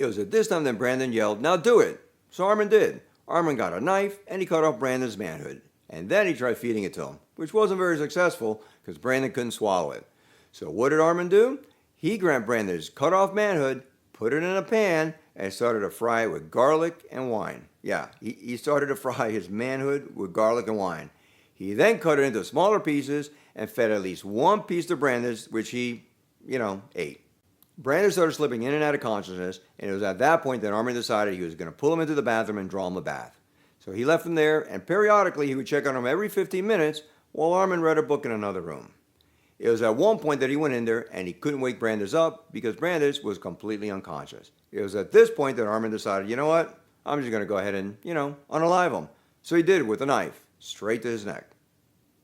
It was at this time that Brandon yelled, "Now do it!" So Armin did. Armin got a knife and he cut off Brandon's manhood. And then he tried feeding it to him, which wasn't very successful because Brandon couldn't swallow it. So what did Armin do? He grabbed Brandon's cut off manhood, put it in a pan, and started to fry it with garlic and wine. Yeah, he started to fry his manhood with garlic and wine. He then cut it into smaller pieces and fed at least one piece to Brandon, which he, ate. Brandon started slipping in and out of consciousness, and it was at that point that Armin decided he was going to pull him into the bathroom and draw him a bath. So he left him there, and periodically he would check on him every 15 minutes while Armin read a book in another room. It was at one point that he went in there and he couldn't wake Brandis up because Brandis was completely unconscious. It was at this point that Armin decided, you know what? I'm just going to go ahead and, unalive him. So he did it with a knife, straight to his neck.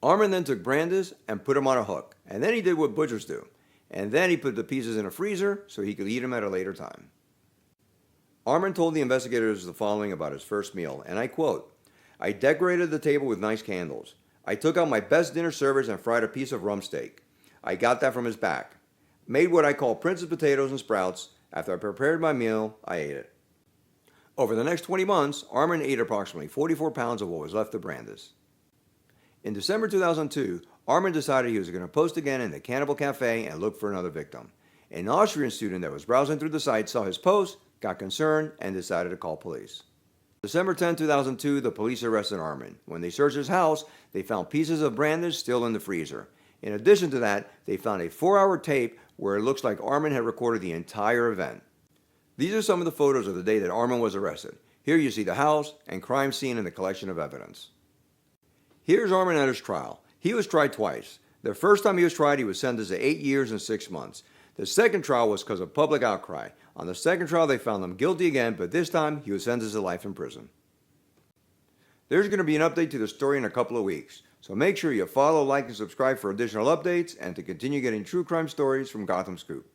Armin then took Brandis and put him on a hook, and then he did what butchers do. And then he put the pieces in a freezer so he could eat them at a later time. Armin told the investigators the following about his first meal, and I quote, "I decorated the table with nice candles. I took out my best dinner servers and fried a piece of rump steak. I got that from his back. Made what I call Prince's potatoes and sprouts. After I prepared my meal, I ate it." Over the next 20 months, Armin ate approximately 44 pounds of what was left of Brandis. In December 2002, Armin decided he was going to post again in the Cannibal Cafe and look for another victim. An Austrian student that was browsing through the site saw his post, got concerned, and decided to call police. December 10, 2002, the police arrested Armin. When they searched his house, they found pieces of Brandis still in the freezer. In addition to that, they found a 4-hour tape where it looks like Armin had recorded the entire event. These are some of the photos of the day that Armin was arrested. Here you see the house and crime scene and the collection of evidence. Here's Armin at his trial. He was tried twice. The first time he was tried, he was sentenced to 8 years and 6 months. The second trial was because of public outcry. On the second trial, they found him guilty again, but this time he was sentenced to life in prison. There's going to be an update to the story in a couple of weeks, so make sure you follow, like, and subscribe for additional updates and to continue getting true crime stories from Gotham Scoop.